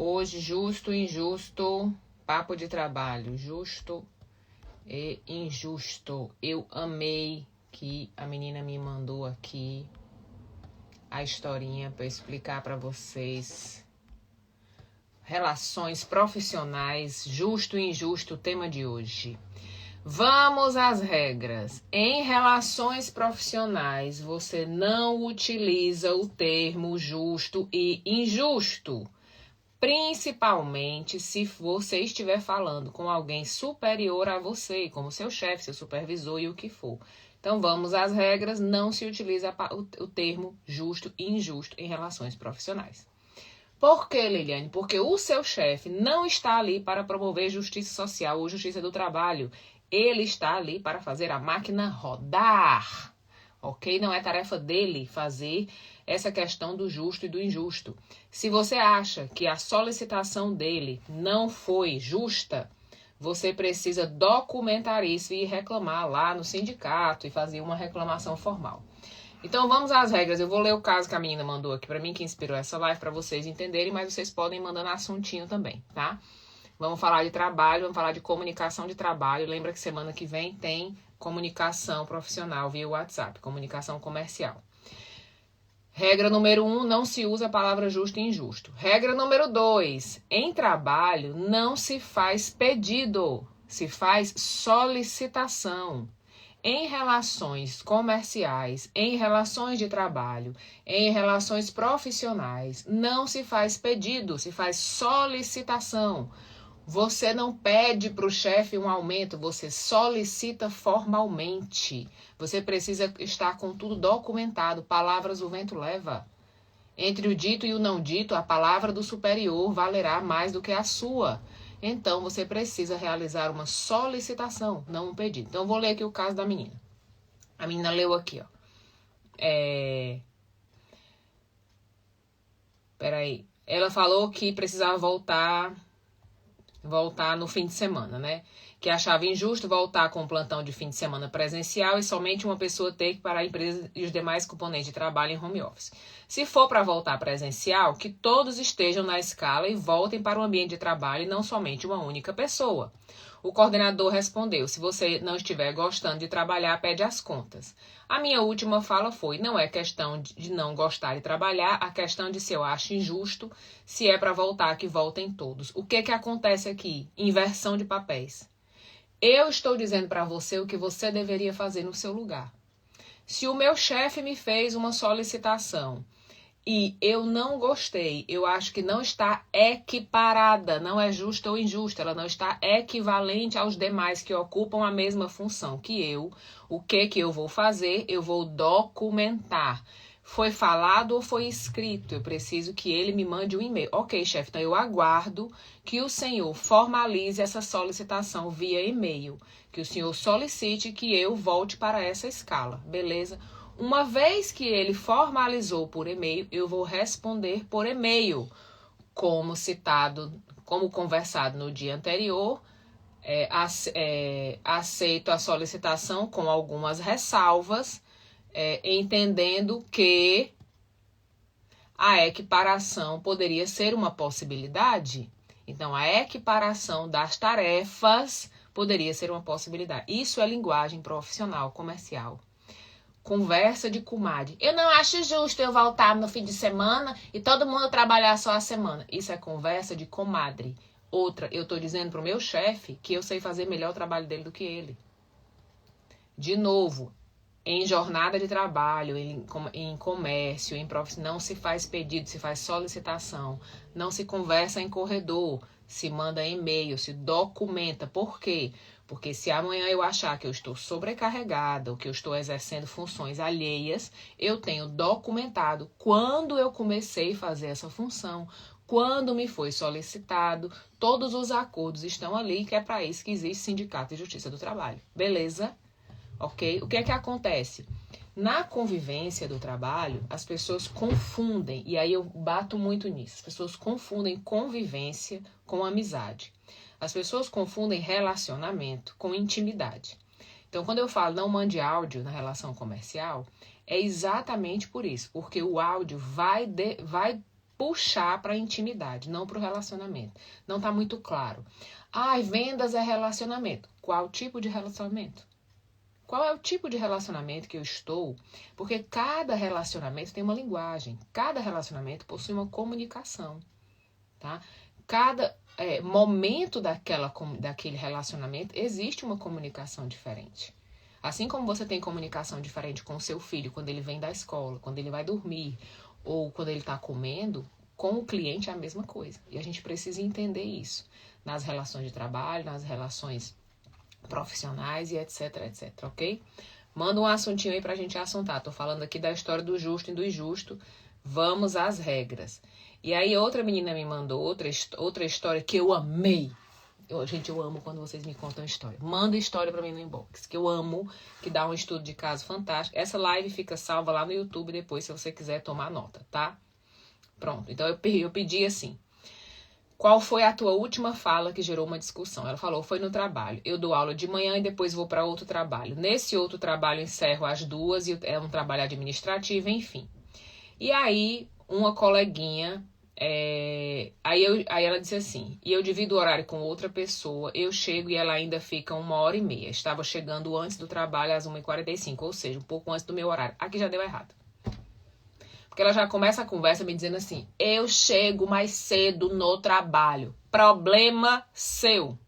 Hoje, justo e injusto, papo de trabalho, justo e injusto. Eu amei que a menina me mandou aqui a historinha para explicar para vocês. Relações profissionais, justo e injusto, o tema de hoje. Vamos às regras. Em relações profissionais, você não utiliza o termo justo e injusto. Principalmente se você estiver falando com alguém superior a você, como seu chefe, seu supervisor e o que for. Então vamos às regras, não se utiliza o termo justo e injusto em relações profissionais. Por que, Liliane? Porque o seu chefe não está ali para promover justiça social ou justiça do trabalho. Ele está ali para fazer a máquina rodar. Ok? Não é tarefa dele fazer essa questão do justo e do injusto. Se você acha que a solicitação dele não foi justa, você precisa documentar isso e reclamar lá no sindicato e fazer uma reclamação formal. Então vamos às regras. Eu vou ler o caso que a menina mandou aqui para mim, que inspirou essa live, para vocês entenderem, mas vocês podem ir mandando assuntinho também, tá? Vamos falar de trabalho, vamos falar de comunicação de trabalho. Lembra que semana que vem tem comunicação profissional via WhatsApp, comunicação comercial. Regra número 1, não se usa a palavra justo e injusto. Regra número 2, em trabalho não se faz pedido, se faz solicitação. Em relações comerciais, em relações de trabalho, em relações profissionais, não se faz pedido, se faz solicitação. Você não pede para o chefe um aumento, você solicita formalmente. Você precisa estar com tudo documentado. Palavras o vento leva. Entre o dito e o não dito, a palavra do superior valerá mais do que a sua. Então, você precisa realizar uma solicitação, não um pedido. Então, eu vou ler aqui o caso da menina. A menina leu aqui, ó. Peraí. Ela falou que precisava voltar no fim de semana, né? Que achava injusto voltar com o plantão de fim de semana presencial e somente uma pessoa ter que ir para a empresa e os demais componentes de trabalho em home office. Se for para voltar presencial, que todos estejam na escala e voltem para o ambiente de trabalho e não somente uma única pessoa. O coordenador respondeu: se você não estiver gostando de trabalhar, pede as contas. A minha última fala foi: não é questão de não gostar de trabalhar, a questão de se eu acho injusto, se é para voltar, que voltem todos. O que acontece aqui? Inversão de papéis. Eu estou dizendo para você o que você deveria fazer no seu lugar. Se o meu chefe me fez uma solicitação e eu não gostei, eu acho que não está equiparada, não é justa ou injusta, ela não está equivalente aos demais que ocupam a mesma função que eu. O que eu vou fazer? Eu vou documentar. Foi falado ou foi escrito? Eu preciso que ele me mande um e-mail. Ok, chefe, então eu aguardo que o senhor formalize essa solicitação via e-mail. Que o senhor solicite que eu volte para essa escala, beleza? Uma vez que ele formalizou por e-mail, eu vou responder por e-mail, como citado, como conversado no dia anterior. Aceito a solicitação com algumas ressalvas, entendendo que a equiparação poderia ser uma possibilidade. Então, a equiparação das tarefas poderia ser uma possibilidade. Isso é linguagem profissional, comercial. Conversa de comadre. Eu não acho justo eu voltar no fim de semana e todo mundo trabalhar só a semana. Isso é conversa de comadre. Outra, eu estou dizendo para o meu chefe que eu sei fazer melhor o trabalho dele do que ele. De novo, em jornada de trabalho, em comércio, em profissão, não se faz pedido, se faz solicitação. Não se conversa em corredor, se manda e-mail, se documenta. Por quê? Porque se amanhã eu achar que eu estou sobrecarregada ou que eu estou exercendo funções alheias, eu tenho documentado quando eu comecei a fazer essa função, quando me foi solicitado, todos os acordos estão ali, que é para isso que existe Sindicato de Justiça do Trabalho. Beleza? Ok? O que é que acontece? Na convivência do trabalho, as pessoas confundem, e aí eu bato muito nisso, as pessoas confundem convivência com amizade. As pessoas confundem relacionamento com intimidade. Então, quando eu falo não mande áudio na relação comercial, é exatamente por isso, porque o áudio vai puxar para a intimidade, não para o relacionamento. Não está muito claro. Ai, vendas é relacionamento. Qual tipo de relacionamento? Qual é o tipo de relacionamento que eu estou? Porque cada relacionamento tem uma linguagem. Cada relacionamento possui uma comunicação, tá? Cada momento daquele relacionamento existe uma comunicação diferente. Assim como você tem comunicação diferente com o seu filho quando ele vem da escola, quando ele vai dormir ou quando ele está comendo, com o cliente é a mesma coisa. E a gente precisa entender isso nas relações de trabalho, nas relações profissionais e etc, etc, ok? Manda um assuntinho aí pra gente assuntar. Tô falando aqui da história do justo e do injusto. Vamos às regras. E aí outra menina me mandou outra história que eu amei. Gente, eu amo quando vocês me contam história. Manda história pra mim no inbox, que eu amo, que dá um estudo de caso fantástico. Essa live fica salva lá no YouTube depois, se você quiser tomar nota, tá? Pronto, então eu pedi assim. Qual foi a tua última fala que gerou uma discussão? Ela falou, foi no trabalho. Eu dou aula de manhã e depois vou para outro trabalho. Nesse outro trabalho encerro às 2 e é um trabalho administrativo, enfim. E aí, uma coleguinha, aí ela disse assim, e eu divido o horário com outra pessoa, eu chego e ela ainda fica 1h30. Estava chegando antes do trabalho às 1h45, ou seja, um pouco antes do meu horário. Aqui já deu errado. Porque ela já começa a conversa me dizendo assim, eu chego mais cedo no trabalho. Problema seu.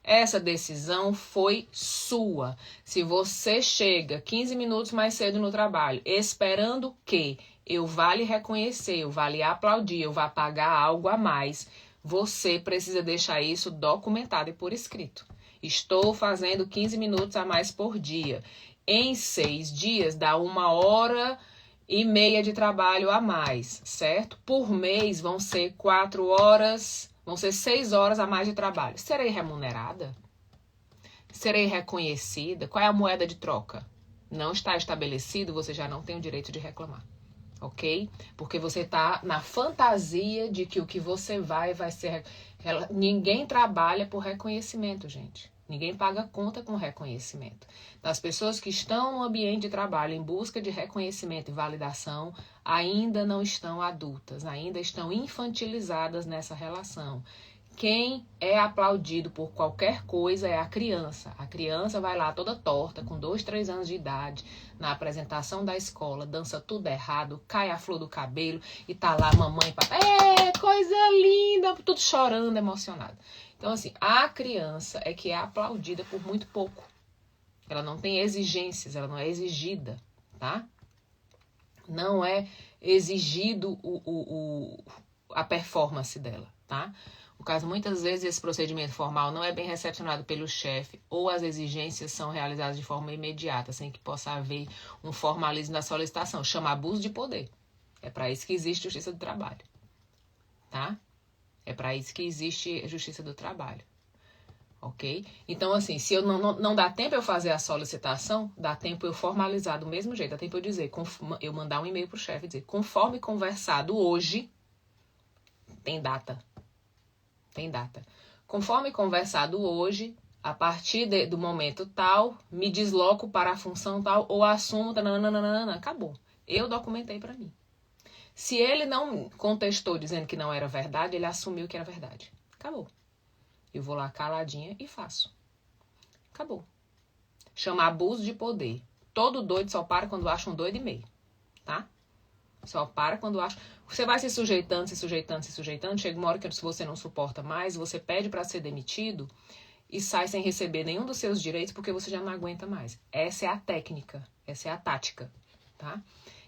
Essa decisão foi sua. Se você chega 15 minutos mais cedo no trabalho, esperando que eu vá lhe reconhecer, eu vá lhe aplaudir, eu vá pagar algo a mais, você precisa deixar isso documentado e por escrito. Estou fazendo 15 minutos a mais por dia. Em 6 dias dá 1h30 de trabalho a mais, certo? Por mês vão ser 4 horas, vão ser 6 horas a mais de trabalho. Serei remunerada? Serei reconhecida? Qual é a moeda de troca? Não está estabelecido, você já não tem o direito de reclamar, ok? Porque você está na fantasia de que o que você vai ser... Ninguém trabalha por reconhecimento, gente. Ninguém paga conta com reconhecimento. As pessoas que estão no ambiente de trabalho em busca de reconhecimento e validação ainda não estão adultas, ainda estão infantilizadas nessa relação. Quem é aplaudido por qualquer coisa é a criança. A criança vai lá toda torta, com 2, 3 anos de idade, na apresentação da escola, dança tudo errado, cai a flor do cabelo e tá lá mamãe e papai, coisa linda, tudo chorando, emocionado. Então, assim, a criança é que é aplaudida por muito pouco. Ela não tem exigências, ela não é exigida, tá? Não é exigido a performance dela, tá? No caso, muitas vezes esse procedimento formal não é bem recepcionado pelo chefe ou as exigências são realizadas de forma imediata, sem que possa haver um formalismo na solicitação. Chama abuso de poder. É para isso que existe justiça do trabalho, tá? É para isso que existe justiça do trabalho, ok? Então, assim, se eu não dá tempo eu fazer a solicitação, dá tempo eu formalizar do mesmo jeito, dá tempo eu dizer, eu mandar um e-mail pro chefe e dizer, conforme conversado hoje, tem data. Tem data. Conforme conversado hoje, a partir do momento tal, me desloco para a função tal ou assumo, acabou. Eu documentei para mim. Se ele não contestou dizendo que não era verdade, ele assumiu que era verdade. Acabou. Eu vou lá caladinha e faço. Acabou. Chama abuso de poder. Todo doido só para quando acha um doido e meio. Tá? Só para quando acha... Você vai se sujeitando. Chega uma hora que se você não suporta mais, você pede para ser demitido e sai sem receber nenhum dos seus direitos porque você já não aguenta mais. Essa é a técnica. Essa é a tática. Tá?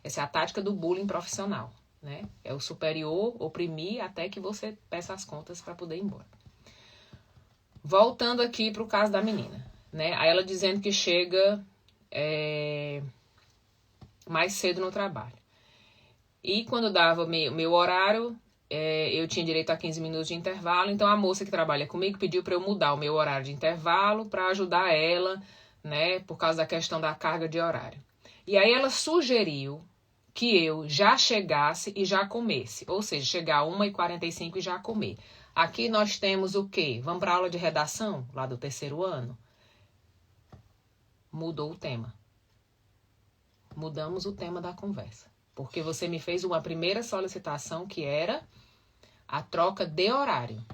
Essa é a tática do bullying profissional. Né? É o superior oprimir até que você peça as contas para poder ir embora. Voltando aqui para o caso da menina. Né? Aí ela dizendo que chega mais cedo no trabalho. E quando dava meu horário, eu tinha direito a 15 minutos de intervalo. Então a moça que trabalha comigo pediu para eu mudar o meu horário de intervalo para ajudar ela, né, por causa da questão da carga de horário. E aí ela sugeriu que eu já chegasse e já comesse. Ou seja, chegar 1h45 e já comer. Aqui nós temos o quê? Vamos para a aula de redação, lá do 3º ano? Mudou o tema. Mudamos o tema da conversa. Porque você me fez uma primeira solicitação que era a troca de horário.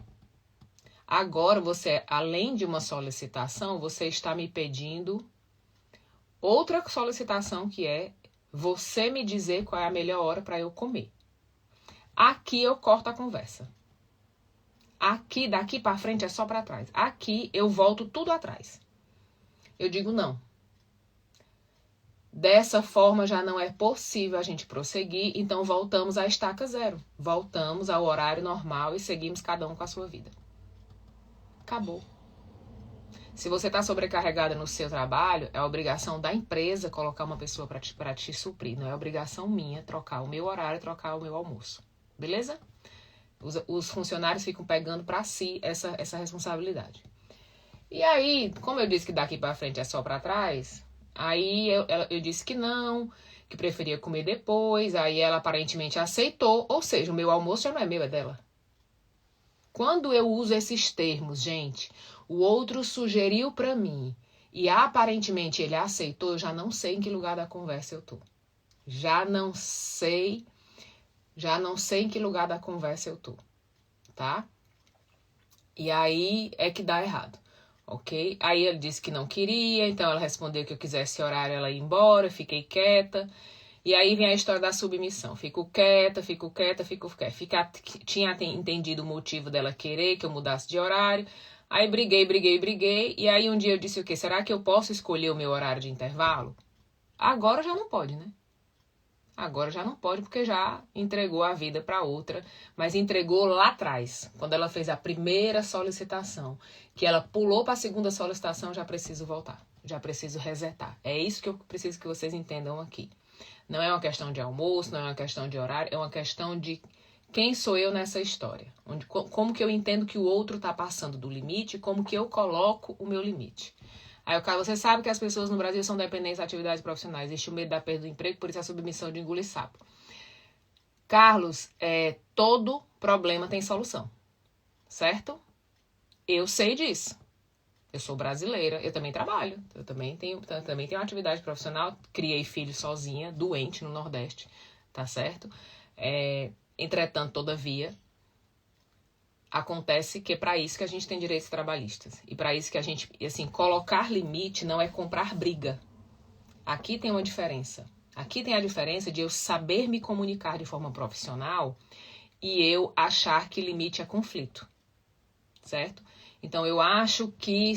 Agora, você, além de uma solicitação, você está me pedindo outra solicitação que é você me dizer qual é a melhor hora para eu comer. Aqui eu corto a conversa. Aqui, daqui para frente é só para trás. Aqui eu volto tudo atrás. Eu digo não. Dessa forma já não é possível a gente prosseguir, então voltamos à estaca zero. Voltamos ao horário normal e seguimos cada um com a sua vida. Acabou. Se você está sobrecarregada no seu trabalho, é a obrigação da empresa colocar uma pessoa para te suprir. Não é obrigação minha trocar o meu horário, trocar o meu almoço. Beleza? Os funcionários ficam pegando para si essa responsabilidade. E aí, como eu disse que daqui para frente é só para trás, aí eu disse que não, que preferia comer depois. Aí ela aparentemente aceitou, ou seja, o meu almoço já não é meu, é dela. Quando eu uso esses termos, gente, o outro sugeriu para mim e aparentemente ele aceitou, eu já não sei em que lugar da conversa eu tô. Já não sei em que lugar da conversa eu tô, tá? E aí é que dá errado, ok? Aí ele disse que não queria, então ela respondeu que eu quisesse horário, ela ia embora, eu fiquei quieta. E aí vem a história da submissão. Fico quieta. Tinha entendido o motivo dela querer que eu mudasse de horário. Aí briguei. E aí um dia eu disse o quê? Será que eu posso escolher o meu horário de intervalo? Agora já não pode, né? Agora já não pode porque já entregou a vida para outra. Mas entregou lá atrás, quando ela fez a primeira solicitação. Que ela pulou para a segunda solicitação, já preciso voltar. Já preciso resetar. É isso que eu preciso que vocês entendam aqui. Não é uma questão de almoço, não é uma questão de horário, é uma questão de quem sou eu nessa história. Como que eu entendo que o outro está passando do limite, como que eu coloco o meu limite. Aí, você sabe que as pessoas no Brasil são dependentes de atividades profissionais. Existe o medo da perda do emprego, por isso a submissão de engolir sapo. Carlos, todo problema tem solução, certo? Eu sei disso. Eu sou brasileira, eu também trabalho, eu também tenho uma atividade profissional, criei filho sozinha, doente no Nordeste, tá certo? Entretanto, todavia, acontece que é para isso que a gente tem direitos trabalhistas. E para isso que a gente, assim, colocar limite não é comprar briga. Aqui tem uma diferença. Aqui tem a diferença de eu saber me comunicar de forma profissional e eu achar que limite é conflito, certo? Então, eu acho que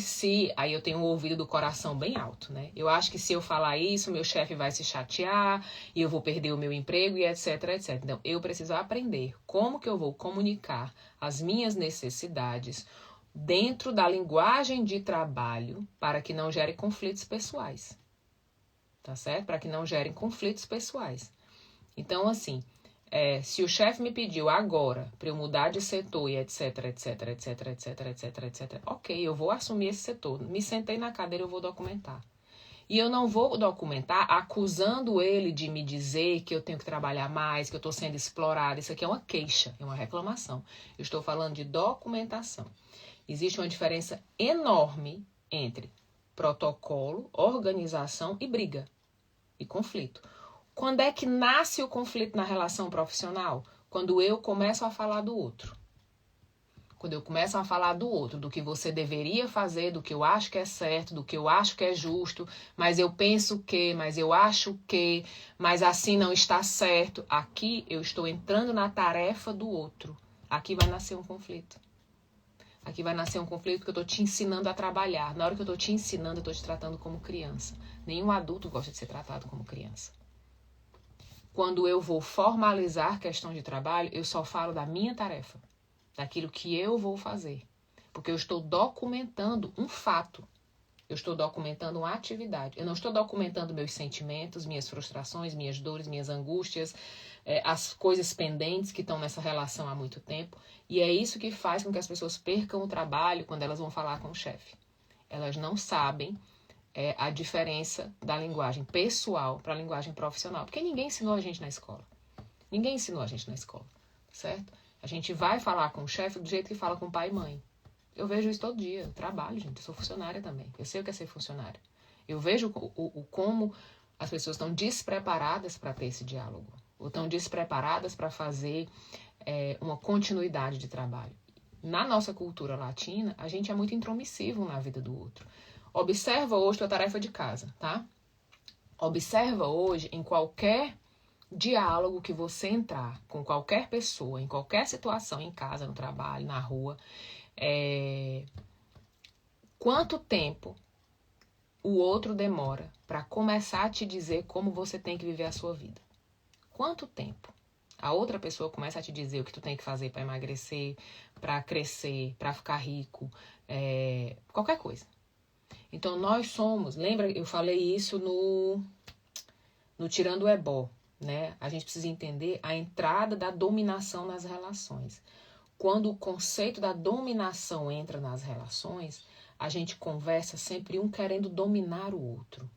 aí eu tenho o ouvido do coração bem alto, né? Eu acho que se eu falar isso, meu chefe vai se chatear e eu vou perder o meu emprego e etc, etc. Então, eu preciso aprender como que eu vou comunicar as minhas necessidades dentro da linguagem de trabalho para que não gere conflitos pessoais, tá certo? Para que não gerem conflitos pessoais. Então, assim, se o chefe me pediu agora para eu mudar de setor e etc, ok, eu vou assumir esse setor. Me sentei na cadeira, eu vou documentar. E eu não vou documentar acusando ele de me dizer que eu tenho que trabalhar mais, que eu estou sendo explorada. Isso aqui é uma queixa, é uma reclamação. Eu estou falando de documentação. Existe uma diferença enorme entre protocolo, organização e briga e conflito. Quando é que nasce o conflito na relação profissional? Quando eu começo a falar do outro. Quando eu começo a falar do outro, do que você deveria fazer, do que eu acho que é certo, do que eu acho que é justo, mas eu penso que, mas eu acho que, mas assim não está certo. Aqui eu estou entrando na tarefa do outro. Aqui vai nascer um conflito. Aqui vai nascer um conflito porque eu estou te ensinando a trabalhar. Na hora que eu estou te ensinando, eu estou te tratando como criança. Nenhum adulto gosta de ser tratado como criança. Quando eu vou formalizar questão de trabalho, eu só falo da minha tarefa, daquilo que eu vou fazer. Porque eu estou documentando um fato. Eu estou documentando uma atividade. Eu não estou documentando meus sentimentos, minhas frustrações, minhas dores, minhas angústias, as coisas pendentes que estão nessa relação há muito tempo. E é isso que faz com que as pessoas percam o trabalho quando elas vão falar com o chefe. Elas não sabem a diferença da linguagem pessoal para a linguagem profissional. Porque ninguém ensinou a gente na escola. Ninguém ensinou a gente na escola, certo? A gente vai falar com o chefe do jeito que fala com pai e mãe. Eu vejo isso todo dia. Eu trabalho, gente. Eu sou funcionária também. Eu sei o que é ser funcionária. Eu vejo como as pessoas estão despreparadas para ter esse diálogo. ou estão despreparadas para fazer uma continuidade de trabalho. Na nossa cultura latina, a gente é muito intromissivo na vida do outro. Observa hoje tua tarefa de casa, tá? Observa hoje em qualquer diálogo que você entrar com qualquer pessoa, em qualquer situação, em casa, no trabalho, na rua, quanto tempo o outro demora para começar a te dizer como você tem que viver a sua vida. Quanto tempo a outra pessoa começa a te dizer o que tu tem que fazer para emagrecer, para crescer, para ficar rico, qualquer coisa. Então nós somos, lembra, eu falei isso no Tirando o Ebó, né? A gente precisa entender a entrada da dominação nas relações. Quando o conceito da dominação entra nas relações, a gente conversa sempre um querendo dominar o outro,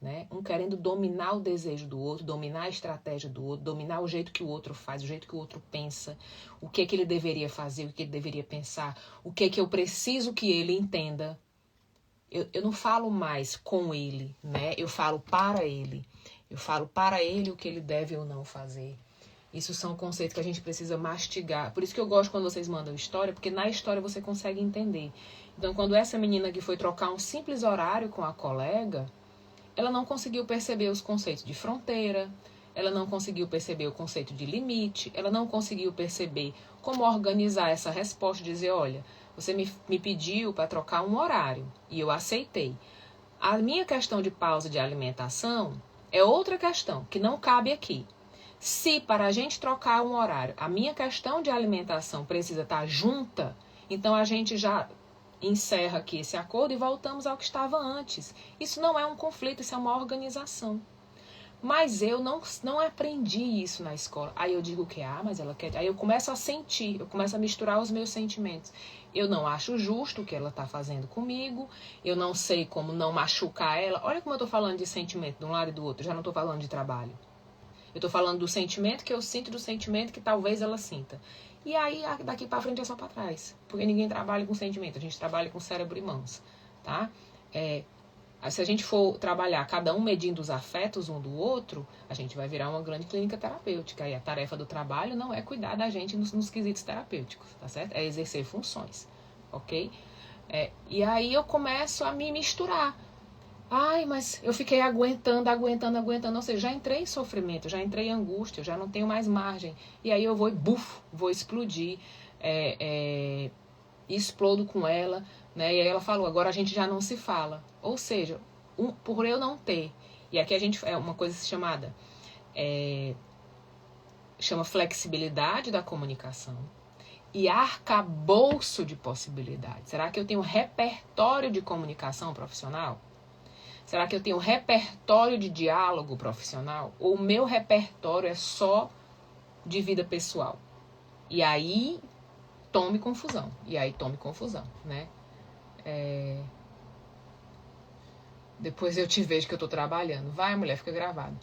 né? Um querendo dominar o desejo do outro, dominar a estratégia do outro, dominar o jeito que o outro faz, o jeito que o outro pensa, o que ele deveria fazer, o que ele deveria pensar, o que eu preciso que ele entenda. Eu não falo mais com ele, né? Eu falo para ele. Eu falo para ele o que ele deve ou não fazer. Isso são conceitos que a gente precisa mastigar. Por isso que eu gosto quando vocês mandam história, porque na história você consegue entender. Então, quando essa menina que foi trocar um simples horário com a colega, ela não conseguiu perceber os conceitos de fronteira, ela não conseguiu perceber o conceito de limite, ela não conseguiu perceber como organizar essa resposta, dizer, olha, você me pediu para trocar um horário e eu aceitei. A minha questão de pausa de alimentação é outra questão, que não cabe aqui. Se para a gente trocar um horário, a minha questão de alimentação precisa estar junta, então a gente já encerra aqui esse acordo e voltamos ao que estava antes. Isso não é um conflito, isso é uma organização. Mas eu não aprendi isso na escola. Aí eu digo que, mas ela quer... Aí eu começo a sentir, eu começo a misturar os meus sentimentos. Eu não acho justo o que ela está fazendo comigo, eu não sei como não machucar ela. Olha como eu estou falando de sentimento de um lado e do outro, já não estou falando de trabalho. Eu estou falando do sentimento que eu sinto, do sentimento que talvez ela sinta. E aí, daqui para frente é só para trás. Porque ninguém trabalha com sentimento, a gente trabalha com cérebro e mãos, tá? Se a gente for trabalhar cada um medindo os afetos um do outro, a gente vai virar uma grande clínica terapêutica. E a tarefa do trabalho não é cuidar da gente nos quesitos terapêuticos, tá certo? É exercer funções, ok? E aí eu começo a me misturar. Mas eu fiquei aguentando, ou seja, já entrei em sofrimento, já entrei em angústia, já não tenho mais margem. E aí eu vou explodir, explodo com ela, né? E aí ela falou, agora a gente já não se fala. Ou seja, por eu não ter, e aqui a gente uma coisa chamada, chama flexibilidade da comunicação e arcabouço de possibilidades. Será que eu tenho repertório de comunicação profissional? Será que eu tenho repertório de diálogo profissional? Ou o meu repertório é só de vida pessoal? E aí tome confusão, né? Depois eu te vejo que eu tô trabalhando. Vai, mulher, fica gravado.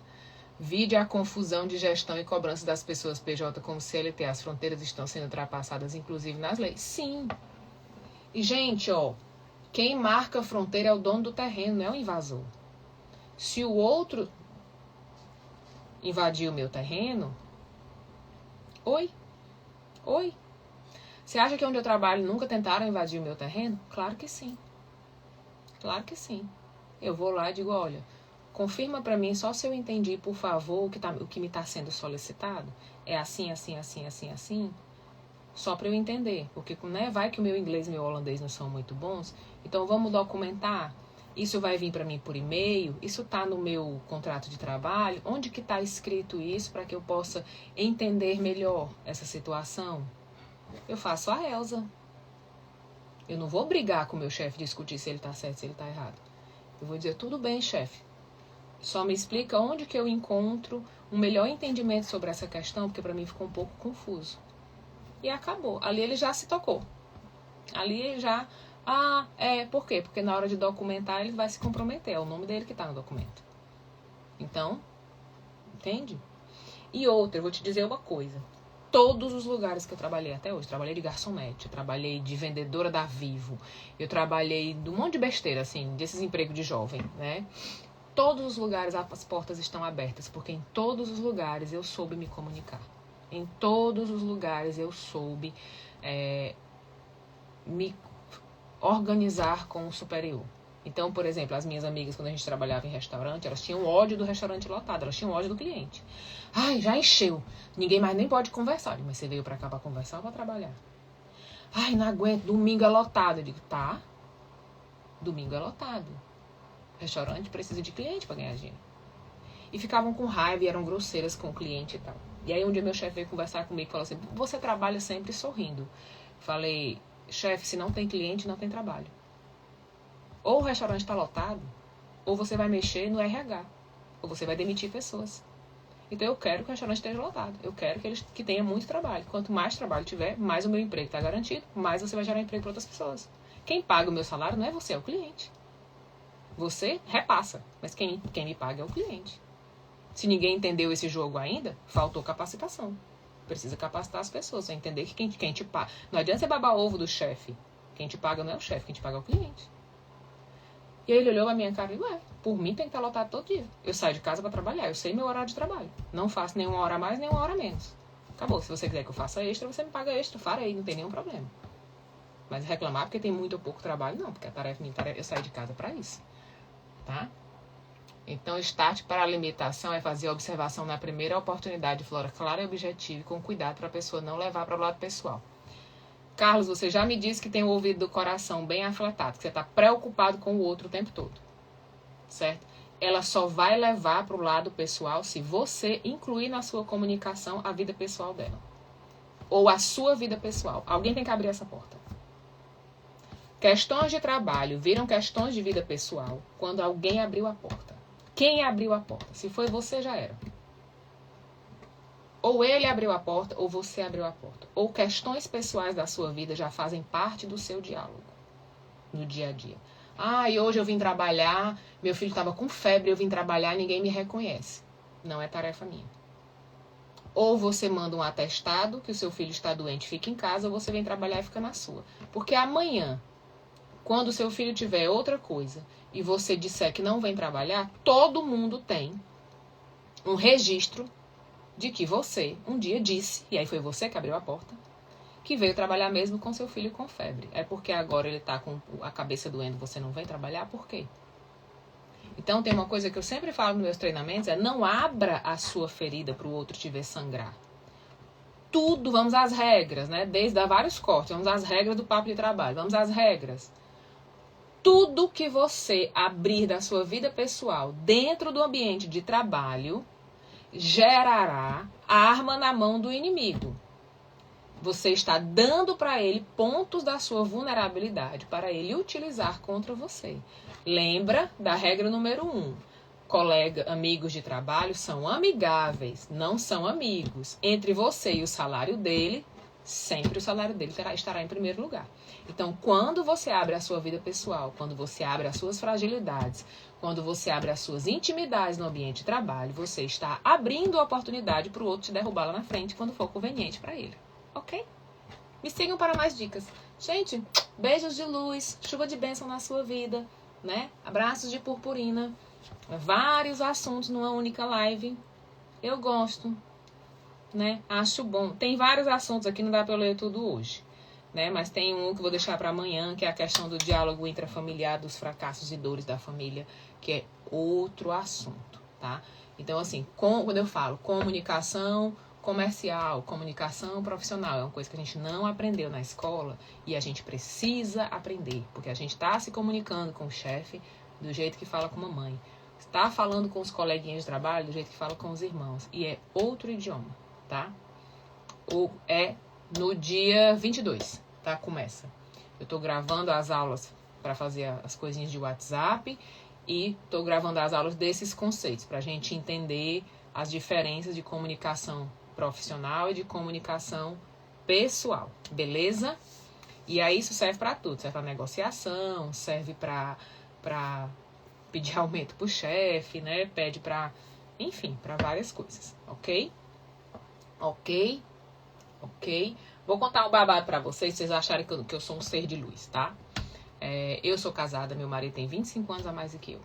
Vide a confusão de gestão e cobrança das pessoas PJ como CLT. As fronteiras estão sendo ultrapassadas, inclusive nas leis. Sim. E, gente, quem marca a fronteira é o dono do terreno, não é o invasor. Se o outro invadir o meu terreno... Oi? Você acha que onde eu trabalho nunca tentaram invadir o meu terreno? Claro que sim. Claro que sim. Eu vou lá e digo, olha, confirma para mim só se eu entendi, por favor, o que me está sendo solicitado. É assim, assim, assim, assim, assim. Só para eu entender. Porque, né, vai que o meu inglês e meu holandês não são muito bons. Então, vamos documentar. Isso vai vir para mim por e-mail. Isso está no meu contrato de trabalho. Onde que está escrito isso para que eu possa entender melhor essa situação? Eu faço a Elza. Eu não vou brigar com o meu chefe, discutir se ele está certo, se ele está errado. Eu vou dizer, tudo bem, chefe. Só me explica onde que eu encontro um melhor entendimento sobre essa questão, porque para mim ficou um pouco confuso. E acabou. Ali ele já se tocou. Ali ele já... por quê? Porque na hora de documentar ele vai se comprometer. É o nome dele que está no documento. Então, entende? E outra, eu vou te dizer uma coisa. Todos os lugares que eu trabalhei até hoje, trabalhei de garçonete, eu trabalhei de vendedora da Vivo, eu trabalhei de um monte de besteira, assim, desses empregos de jovem, né? todos os lugares as portas estão abertas, porque em todos os lugares eu soube me comunicar. Em todos os lugares eu soube me organizar com o superior. Então, por exemplo, as minhas amigas, quando a gente trabalhava em restaurante, elas tinham ódio do restaurante lotado, elas tinham ódio do cliente. Ai, já encheu. Ninguém mais nem pode conversar. Mas você veio pra cá pra conversar ou pra trabalhar? Ai, não aguento, domingo é lotado. Eu digo, tá, domingo é lotado. Restaurante precisa de cliente pra ganhar dinheiro. E ficavam com raiva e eram grosseiras com o cliente e tal. E aí um dia meu chefe veio conversar comigo e falou assim, você trabalha sempre sorrindo. Falei, chefe, se não tem cliente, não tem trabalho. Ou o restaurante está lotado, ou você vai mexer no RH, ou você vai demitir pessoas. Então eu quero que o restaurante esteja lotado. Eu quero que tenha muito trabalho. Quanto mais trabalho tiver, mais o meu emprego está garantido, mais você vai gerar emprego para outras pessoas. Quem paga o meu salário não é você, é o cliente. Você repassa, mas quem me paga é o cliente. Se ninguém entendeu esse jogo ainda, faltou capacitação. Precisa capacitar as pessoas, a entender que quem te paga. Não adianta você babar ovo do chefe. Quem te paga não é o chefe, quem te paga é o cliente. E aí ele olhou pra minha cara e disse, por mim tem que estar lotado todo dia. Eu saio de casa para trabalhar, eu sei meu horário de trabalho. Não faço nenhuma hora a mais, nenhuma hora a menos. Acabou, se você quiser que eu faça extra, você me paga extra, farei, não tem nenhum problema. Mas reclamar porque tem muito ou pouco tarefa, não, porque minha tarefa, eu saio de casa para isso. Tá? Então, start para a limitação é fazer a observação na primeira oportunidade de flora clara e objetiva e com cuidado para a pessoa não levar para o lado pessoal. Carlos, você já me disse que tem o ouvido do coração bem afletado, que você está preocupado com o outro o tempo todo. Certo? Ela só vai levar para o lado pessoal se você incluir na sua comunicação a vida pessoal dela. Ou a sua vida pessoal. Alguém tem que abrir essa porta. Questões de trabalho viram questões de vida pessoal quando alguém abriu a porta. Quem abriu a porta? Se foi você, já era. Ou ele abriu a porta, ou você abriu a porta. Ou questões pessoais da sua vida já fazem parte do seu diálogo no dia a dia. E hoje eu vim trabalhar, meu filho estava com febre, eu vim trabalhar, ninguém me reconhece. Não é tarefa minha. Ou você manda um atestado que o seu filho está doente, fica em casa, ou você vem trabalhar e fica na sua. Porque amanhã, quando o seu filho tiver outra coisa e você disser que não vem trabalhar, todo mundo tem um registro de que você um dia disse, e aí foi você que abriu a porta, que veio trabalhar mesmo com seu filho com febre. É porque agora ele está com a cabeça doendo, você não vem trabalhar? Por quê? Então tem uma coisa que eu sempre falo nos meus treinamentos, não abra a sua ferida para o outro te ver sangrar. Tudo, vamos às regras, né? Desde vários cortes, vamos às regras do papo de trabalho, vamos às regras. Tudo que você abrir da sua vida pessoal dentro do ambiente de trabalho gerará arma na mão do inimigo. Você está dando para ele pontos da sua vulnerabilidade para ele utilizar contra você. Lembra da regra número 1. Amigos de trabalho são amigáveis, não são amigos. Entre você e o salário dele, sempre o salário dele estará em primeiro lugar. Então, quando você abre a sua vida pessoal, quando você abre as suas fragilidades, quando você abre as suas intimidades no ambiente de trabalho, você está abrindo a oportunidade para o outro te derrubar lá na frente quando for conveniente para ele. Ok? Me sigam para mais dicas. Gente, beijos de luz, chuva de bênção na sua vida, né? Abraços de purpurina. Vários assuntos numa única live. Eu gosto, né? Acho bom. Tem vários assuntos aqui, não dá para eu ler tudo hoje, né? Mas tem um que eu vou deixar para amanhã, que é a questão do diálogo intrafamiliar, dos fracassos e dores da família, que é outro assunto, tá? Então, assim, quando eu falo comunicação comercial, comunicação profissional, é uma coisa que a gente não aprendeu na escola e a gente precisa aprender, porque a gente está se comunicando com o chefe do jeito que fala com a mamãe, está falando com os coleguinhas de trabalho do jeito que fala com os irmãos, e é outro idioma, tá? Ou é no dia 22, tá? Começa. Eu tô gravando as aulas para fazer as coisinhas de WhatsApp e tô gravando as aulas desses conceitos, pra gente entender as diferenças de comunicação profissional e de comunicação pessoal, beleza? E aí isso serve para tudo, serve para negociação, serve para pedir aumento pro chefe, né? Pede para, enfim, para várias coisas, ok? Ok? Vou contar um babado para vocês acharem que eu sou um ser de luz, tá? Eu sou casada, meu marido tem 25 anos a mais do que eu.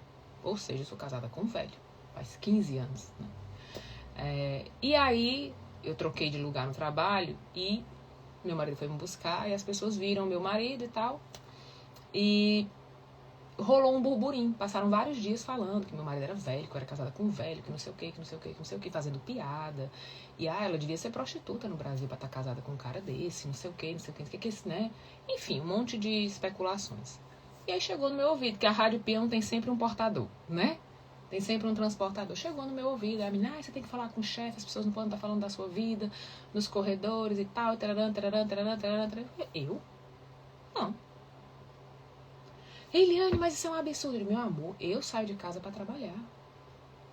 Ou seja, eu sou casada com um velho. Faz 15 anos, né? E aí, eu troquei de lugar no trabalho e meu marido foi me buscar e as pessoas viram meu marido e tal. E rolou um burburinho. Passaram vários dias falando que meu marido era velho, que eu era casada com um velho, que não sei o que, que não sei o que, que não sei o que, fazendo piada. E ela devia ser prostituta no Brasil pra estar casada com um cara desse, não sei o que, não sei o que, não sei o que, né? Enfim, um monte de especulações. E aí chegou no meu ouvido, que a Rádio Peão tem sempre um portador, né? Tem sempre um transportador. Chegou no meu ouvido, a menina, você tem que falar com o chefe, as pessoas não podem estar falando da sua vida, nos corredores e tal, tararam, tararam, tararam, tararam, tararam. Eu? Não. Eliane, mas isso é um absurdo. Meu amor, eu saio de casa para trabalhar.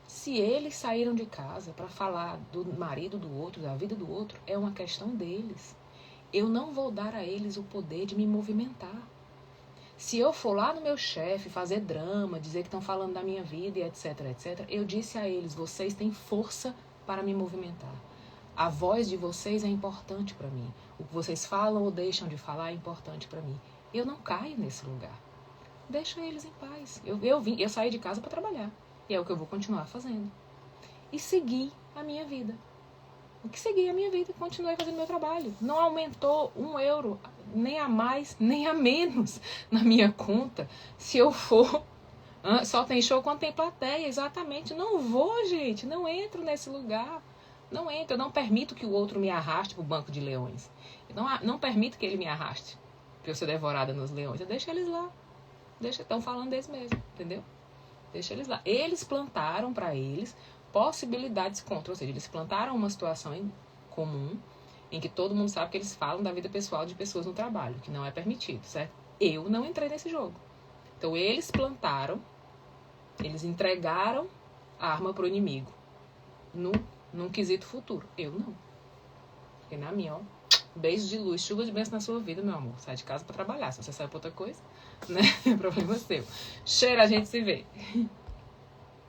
Se eles saíram de casa para falar do marido do outro, da vida do outro, é uma questão deles. Eu não vou dar a eles o poder de me movimentar. Se eu for lá no meu chefe fazer drama, dizer que estão falando da minha vida e etc, etc, eu disse a eles, vocês têm força para me movimentar. A voz de vocês é importante para mim. O que vocês falam ou deixam de falar é importante para mim. Eu não caio nesse lugar. Deixa eles em paz. Eu saí de casa para trabalhar. E é o que eu vou continuar fazendo. E segui a minha vida. Segui a minha vida e continuei fazendo meu trabalho. Não aumentou €1, nem a mais, nem a menos na minha conta. Se eu for, só tem show quando tem plateia, exatamente. Não vou, gente, não entro nesse lugar. Não entro, eu não permito que o outro me arraste pro banco de leões. Eu não permito que ele me arraste para eu ser devorada nos leões. Eu deixo eles lá. Estão falando deles mesmo, entendeu? Deixa eles lá. Eles plantaram para eles possibilidades contra, ou seja, eles plantaram uma situação comum em que todo mundo sabe que eles falam da vida pessoal de pessoas no trabalho, que não é permitido, certo? Eu não entrei nesse jogo. Então eles plantaram, eles entregaram a arma pro inimigo num quesito futuro. Eu não. Fiquei na minha, ó. Beijo de luz, chuva de bênção na sua vida, meu amor. Sai de casa pra trabalhar. Se você sai pra outra coisa, né? É problema seu. Cheiro, a gente se vê.